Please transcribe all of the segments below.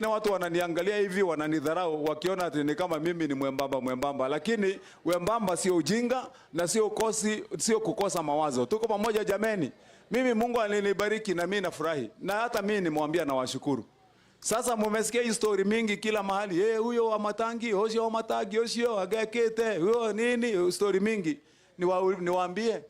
Na watu wananiangalia hivi, wananidharau wakiona ati ni kama mimi ni mwembamba, lakini wembamba sio ujinga na sio kukosa mawazo. Tuko pamoja jameni. Mimi Mungu alinibariki na mimi nafurahi. Na hata mimi nimwambia na washukuru. Sasa mmesikia hii story mingi kila mahali. Huyo wa Matangi, hoshio wa Matagi, hoshio agakete, huyo nini, story mingi. Niwaambie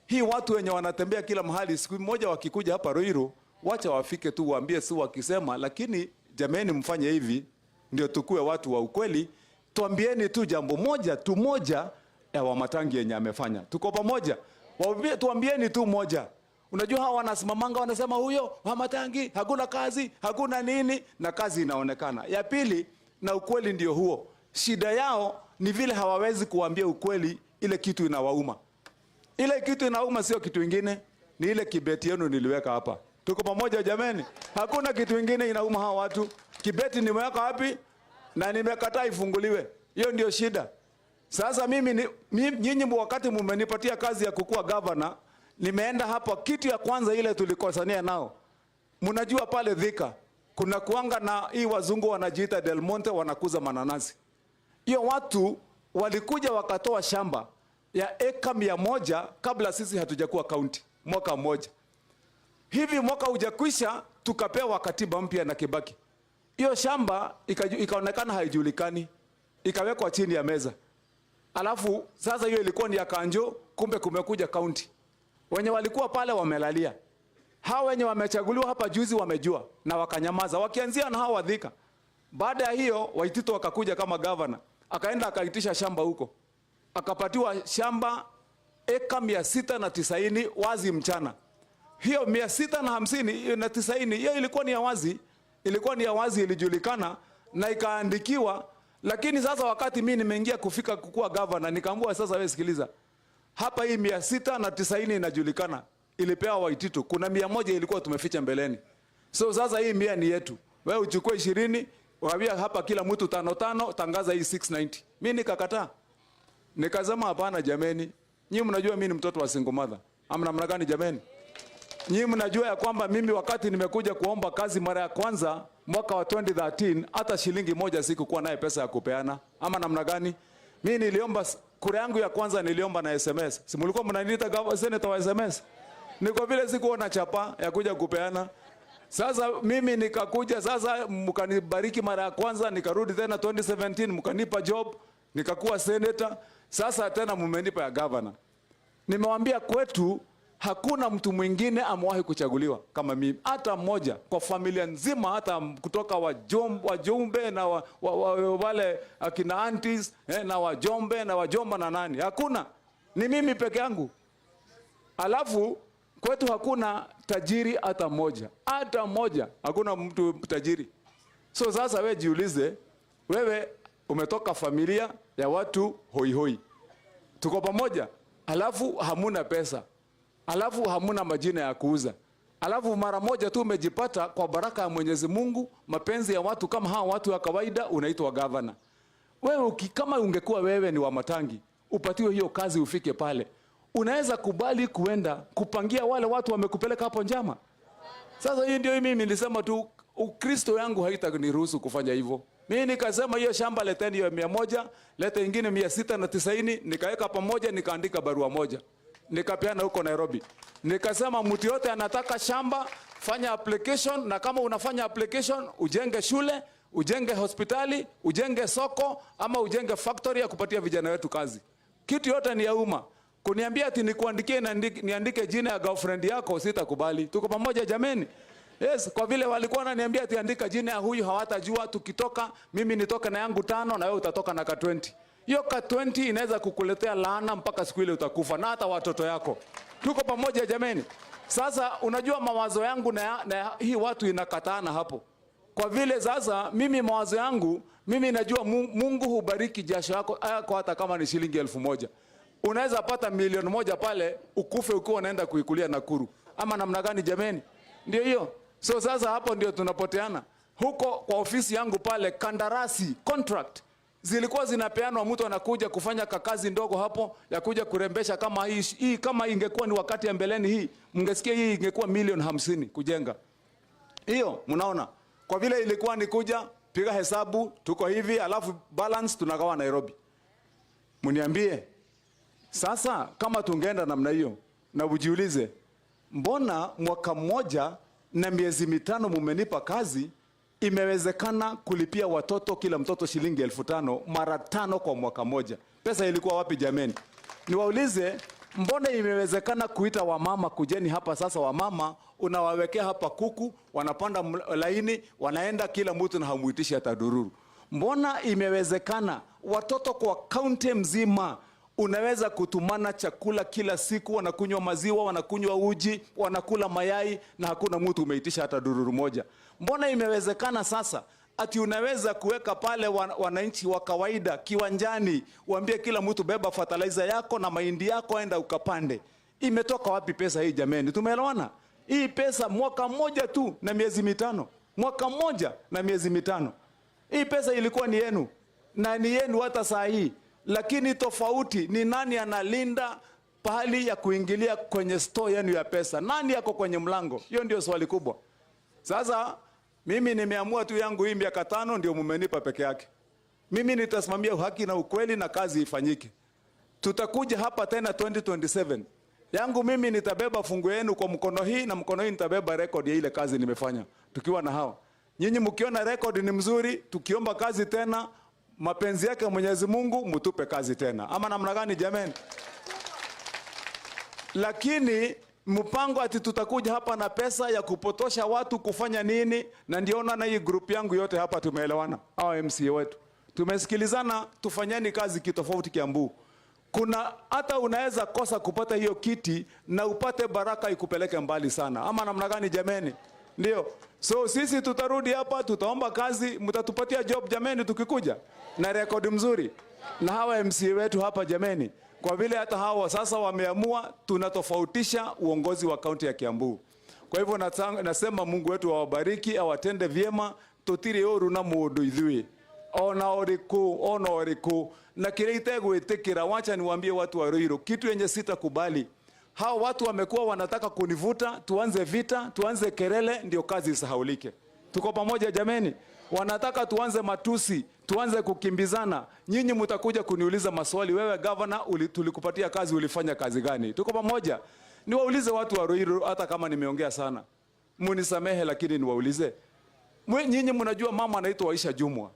hii watu wenye wanatembea kila mahali, siku moja wakikuja hapa Ruiru, wacha wafike tu waambie si wakisema, lakini jameni mfanye hivi ndio tukue watu wa ukweli. Tuambieni tu jambo moja ya wa Matangi yenye amefanya. Tuko pamoja. Tuambieni tu moja. Unajua hawa wanasimamanga wanasema huyo wa Matangi hakuna kazi, hakuna nini, na kazi inaonekana. Ya pili, na ukweli ndio huo. Shida yao ni vile hawawezi kuambia ukweli, ile kitu inawauma. Ile kitu inauma sio kitu kingine, ni ile kibeti yenu niliweka hapa. Tuko pamoja jameni? Hakuna kitu kingine inauma hawa watu. Kibeti nimeweka wapi? Na nimekataa ifunguliwe. Hiyo ndio shida. Sasa nyinyi wakati mmenipatia kazi ya kukua governor, nimeenda hapa, kitu ya kwanza ile tulikosania nao. Mnajua pale Thika kuna kuanga na hii wazungu wanajiita Del Monte, wanakuza mananasi. Hiyo watu walikuja wakatoa shamba ya eka 100 kabla sisi hatujakuwa county, mwaka mmoja. Hivi mwaka hujakwisha tukapewa katiba mpya na Kibaki. Hiyo shamba ikaonekana haijulikani, ikawekwa chini ya meza. Alafu sasa hiyo ilikuwa ni ya Kanjo, kumbe kumekuja county. Wenye walikuwa pale wamelalia. Hao wenye wamechaguliwa hapa juzi wamejua na wakanyamaza, wakianzia na hao wa Thika. Baada ya hiyo Waitito wakakuja kama governor, akaenda akaitisha shamba huko. Akapatiwa shamba eka 690 wazi mchana. Hiyo 650 na 90 hiyo ilikuwa ni ya wazi, ilijulikana na ikaandikiwa. Lakini sasa wakati mimi nimeingia kufika kukua governor, nikaambiwa sasa wewe sikiliza. Hapa hii 690 inajulikana, ilipewa Waitito. Kuna 100 ilikuwa tumeficha mbeleni. So sasa hii 100 ni yetu. Wewe uchukue 20, waambia hapa kila mtu 5 tangaza hii 690. Mimi nikakataa. Nikasema hapana jameni. Nyinyi mnajua mimi ni mtoto wa single mother. Ama namna gani jameni? Nyinyi mnajua ya kwamba mimi wakati nimekuja kuomba kazi mara ya kwanza mwaka wa 2013 hata shilingi moja sikukuwa naye pesa ya kupeana. Ama namna gani? Mimi niliomba kura yangu ya kwanza niliomba na SMS. Si mlikuwa mnaniita senator wa SMS? Ni kwa vile sikuwa na chapa ya kuja kupeana. Sasa mimi nikakuja, sasa mkanibariki mara ya kwanza, nikarudi tena 2017 mkanipa job, nikakuwa senator. Sasa tena mmenipa ya governor. Nimewaambia kwetu hakuna mtu mwingine amewahi kuchaguliwa kama mimi, hata mmoja kwa familia nzima, hata kutoka wajombe na wale akina aunties na wajombe na wajomba na nani, hakuna, ni mimi peke yangu. Alafu kwetu hakuna tajiri hata mmoja, hakuna mtu tajiri. So sasa wewe jiulize, wewe umetoka familia ya watu hoi. Tuko pamoja, alafu hamuna pesa, alafu hamuna majina ya kuuza, alafu mara moja tu umejipata kwa baraka ya Mwenyezi Mungu, mapenzi ya watu kama hawa watu wa kawaida, unaitwa governor. Wewe kama ungekuwa wewe ni wa Matangi, upatiwe hiyo kazi ufike pale, unaweza kubali kuenda kupangia wale watu wamekupeleka hapo njama? Sasa hii ndio mimi nilisema tu Ukristo yangu haitaniruhusu kufanya hivyo. Mimi nikasema hiyo shamba leteni hiyo 100, leta ingine 690, nikaweka pamoja, nikaandika barua moja. Nikapeana huko Nairobi. Nikasema mtu yote anataka shamba, fanya application, na kama unafanya application ujenge shule, ujenge hospitali, ujenge soko, ama ujenge factory ya kupatia vijana wetu kazi. Kitu yote ni ya umma. Kuniambia ati nikuandikie niandike jina ya girlfriend yako, sitakubali. Tuko pamoja jameni? Yes, kwa vile walikuwa wananiambia ati andika jina ya huyu, hawatajua tukitoka mimi nitoka na yangu 5 na wewe utatoka na ka 20. Hiyo ka 20 inaweza kukuletea laana mpaka siku ile utakufa na hata watoto yako. Tuko pamoja jameni? Sasa unajua mawazo yangu na hii watu inakataana hapo. Kwa vile sasa mimi mawazo yangu, mimi najua Mungu hubariki jasho yako hata kama ni shilingi 1000. Unaweza pata 1,000,000 pale ukufe ukiwa unaenda kuikulia Nakuru. Ama namna gani jameni? Ndio hiyo. So sasa hapo ndio tunapoteana. Huko kwa ofisi yangu pale kandarasi, contract zilikuwa zinapeanwa, mtu anakuja kufanya kazi ndogo hapo ya kuja kurembesha kama hii kama ingekuwa ni wakati ya mbeleni hii, mngesikia hii ingekuwa 50,000,000 kujenga. Hiyo mnaona? Kwa vile ilikuwa ni kuja, piga hesabu, tuko hivi, alafu balance tunagawa Nairobi. Mniambie, sasa kama tungeenda namna hiyo, na ujiulize, mbona mwaka mmoja na miezi mitano mumenipa kazi, imewezekana kulipia watoto kila mtoto shilingi 5,000 mara 5 kwa mwaka moja? Pesa ilikuwa wapi jameni? Niwaulize, mbona imewezekana kuita wamama kujeni hapa sasa? Wamama unawawekea hapa kuku, wanapanda laini, wanaenda kila mtu na hamuitishi hata dururu. Mbona imewezekana watoto kwa kaunti mzima unaweza kutumana chakula kila siku, wanakunywa maziwa, wanakunywa uji, wanakula mayai, na hakuna mtu umeitisha hata dururu moja? Mbona imewezekana sasa ati unaweza kuweka pale wananchi wa kawaida kiwanjani, waambie kila mtu beba fertilizer yako na mahindi yako, enda ukapande? Imetoka wapi pesa hii jameni? Tumeelewana? Hii pesa mwaka mmoja tu na miezi mitano, mwaka mmoja na miezi mitano, hii pesa ilikuwa ni yenu na ni yenu hata saa hii. Lakini tofauti ni nani analinda pahali ya kuingilia kwenye store yenu ya pesa? Nani yako kwenye mlango? Hiyo ndio swali kubwa. Sasa mimi nimeamua tu yangu hii miaka 5 ndio mumenipa peke yake. Mimi nitasimamia haki na ukweli na kazi ifanyike. Tutakuja hapa tena 2027. Yangu mimi nitabeba fungu yenu kwa mkono hii, na mkono hii nitabeba record ya ile kazi nimefanya tukiwa na hawa. Nyinyi mkiona record ni mzuri, tukiomba kazi tena, mapenzi yake Mwenyezi Mungu, mtupe kazi tena. Ama namna gani jameni? Lakini mpango ati tutakuja hapa na pesa ya kupotosha watu kufanya nini? Na ndiona na hii group yangu yote hapa tumeelewana. Hawa MCA wetu tumesikilizana, tufanyeni kazi kitofauti Kiambu. Kuna hata unaweza kosa kupata hiyo kiti na upate baraka ikupeleke mbali sana. Ama namna gani jameni? Ndio. So sisi tutarudi hapa, tutaomba kazi, mtatupatia job jameni tukikuja na rekodi mzuri. Na hawa MCA wetu hapa jameni, kwa vile hata hawa sasa wameamua, tunatofautisha uongozi wa kaunti ya Kiambu. Kwa hivyo nasema Mungu wetu awabariki, awatende vyema, tutire oru na mundu ithui. Ona oriku na kireite gwitikira. Wacha niwaambie watu wa Ruiru kitu yenye sitakubali. Hao watu wamekuwa wanataka kunivuta, tuanze vita, tuanze kelele ndio kazi isahaulike. Tuko pamoja jameni? Wanataka tuanze matusi, tuanze kukimbizana. Nyinyi mtakuja kuniuliza maswali, wewe governor tulikupatia kazi, ulifanya kazi gani? Tuko pamoja? Niwaulize watu wa Ruiru, hata kama nimeongea sana, munisamehe, lakini niwaulize. Nyinyi mnajua mama anaitwa Aisha Jumwa.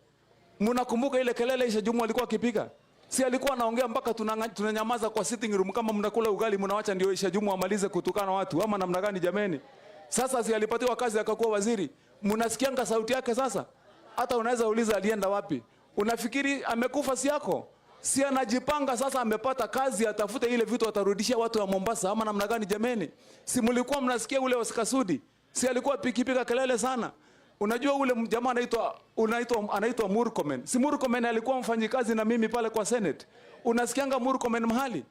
Mnakumbuka ile kelele Aisha Jumwa alikuwa akipiga? Si alikuwa anaongea mpaka tunanyamaza kwa sitting room, kama mnakula ugali mnawacha ndio Aisha Jumwa amalize kutukana watu? Ama namna gani jameni? Sasa si alipatiwa kazi akakuwa waziri? Mnasikianga sauti yake sasa? Hata unaweza uliza alienda wapi? Unafikiri amekufa si yako? Si anajipanga sasa, amepata kazi, atafute ile vitu atarudishia watu wa Mombasa. Ama namna gani jameni? Si mlikuwa mnasikia ule Oscar Sudi? Si alikuwa pikipiga kelele sana? Unajua ule jamaa anaitwa Murkomen. Si Murkomen alikuwa mfanyikazi na mimi pale kwa Senate? Unasikianga Murkomen mahali?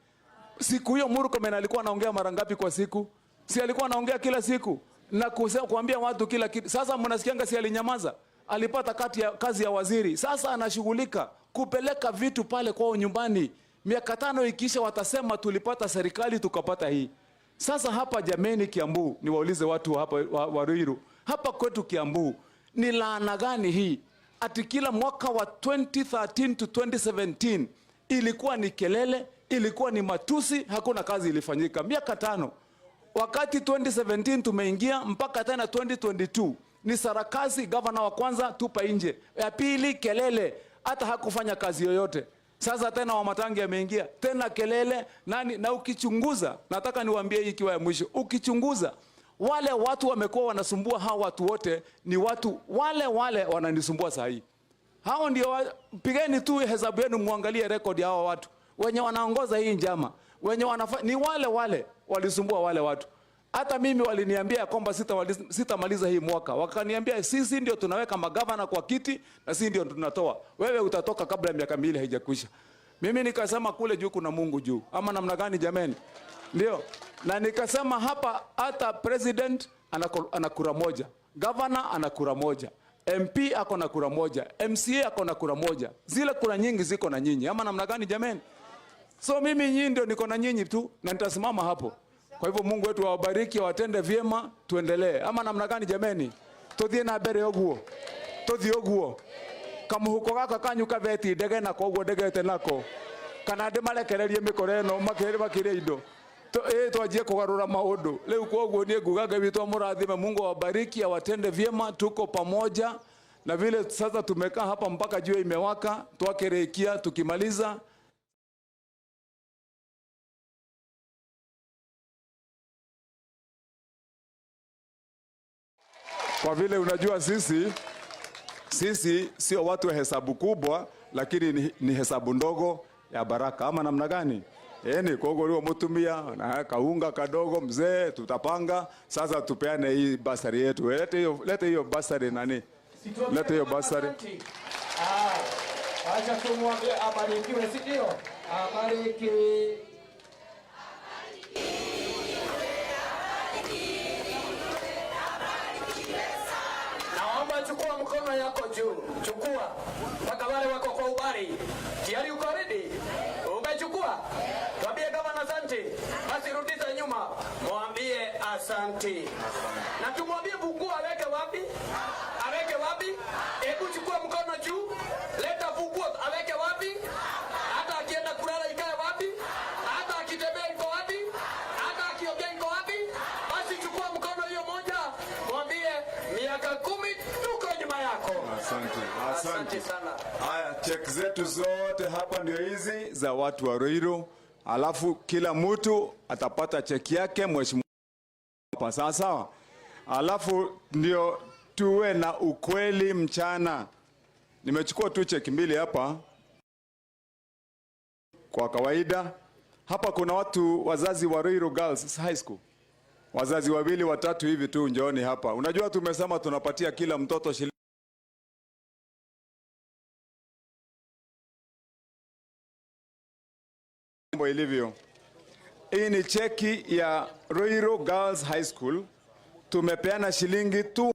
Siku hiyo Murkomen alikuwa anaongea mara ngapi kwa siku? Si alikuwa anaongea kila siku na kuambia watu kila kitu. Sasa mnasikianga si alinyamaza? Alipata kazi ya waziri. Sasa anashughulika kupeleka vitu pale kwao nyumbani. Miaka 5 ikisha watasema tulipata serikali tukapata hii. Sasa hapa jameni Kiambu, niwaulize watu hapa wa Ruiru. Hapa kwetu Kiambu ni laana gani hii? Ati kila mwaka wa 2013 to 2017 ilikuwa ni kelele, ilikuwa ni matusi, hakuna kazi ilifanyika. Miaka 5. Wakati 2017 tumeingia mpaka tena 2022 ni sarakasi, governor wa kwanza tupa nje, ya pili kelele, hata hakufanya kazi yoyote. Sasa tena Wamatangi ameingia, tena kelele nani? Na ukichunguza, nataka niwaambie hii ikiwa ya mwisho, ukichunguza wale watu wamekuwa wanasumbua, hao watu wote ni watu wale wananisumbua saa hii. Hao ndio, pigeni tu hesabu yenu muangalie record ya hao watu. Wenye wanaongoza hii njama, wenye ni wale walisumbua wale watu. Hata mimi waliniambia kwamba sitamaliza hii mwaka. Wakaniambia sisi ndio tunaweka magavana kwa kiti na sisi ndio tunatoa. Wewe utatoka kabla ya miaka 2 haijakwisha. Mimi nikasema kule juu kuna Mungu juu. Ama namna gani jameni? Ndio. Na nikasema hapa hata president ana kura moja, governor ana kura moja, MP ako na kura moja, MCA ako na kura moja. Zile kura nyingi ziko na nyinyi. Ama namna gani jameni? So mimi nyinyi ndio niko na nyinyi tu na nitasimama hapo. Kwa hivyo Mungu wetu awabariki, awatende vyema, tuendelee. Ama namna gani jameni? tuthie na mbere oguo tuthie oguo kamuhuko gaka kanyu kabeti ndege na koguo ndegete nako kana ndimarekererie mikore no makiria indo twajie kugarura maundu leo koguo nie nguga Ngai witũ amũrathime. Mungu awabariki, awatende vyema. Tuko pamoja na vile sasa tumekaa hapa mpaka jua imewaka, twakerekia tukimaliza. Kwa vile unajua sisi sio watu wa hesabu kubwa, lakini ni hesabu ndogo ya baraka, ama namna gani? Ni kogo leo mutumia na kaunga kadogo mzee, tutapanga sasa tupeane hii basari yetu. Lete hiyo basari nani? Lete hiyo basari. Acha tumwambie abarikiwe, si ndio? Abariki. Naomba chukua mkono yako juu. Chukua. Mpaka wale wako kwa ubari. Tayari uko ready? Umechukua? Mwambie kama asante. Basi rudisha nyuma. Mwambie asante. Na tumwambie funguo aweke wapi? Aweke wapi? Hebu chukua mkono juu. Leta funguo aweke wapi? Hata akienda kulala ikae wapi? Hata akitembea iko wapi? Hata akiongea iko wapi? Basi chukua mkono hiyo moja. Mwambie miaka 10 tuko nyuma yako. Asante sana. Haya, check zetu zote hapa ndio hizi za watu wa Ruiru. Alafu kila mtu atapata cheki yake mheshimiwa hapa, sawa sawa. Alafu ndio tuwe na ukweli mchana. Nimechukua tu cheki mbili hapa. Kwa kawaida hapa kuna watu wazazi wa Ruiru Girls High School. Wazazi wawili watatu hivi tu, njooni hapa. Unajua tumesema tunapatia kila mtoto shilingi ilivyo. Hii ni cheki ya Ruiru Girls High School. Tumepeana shilingi tu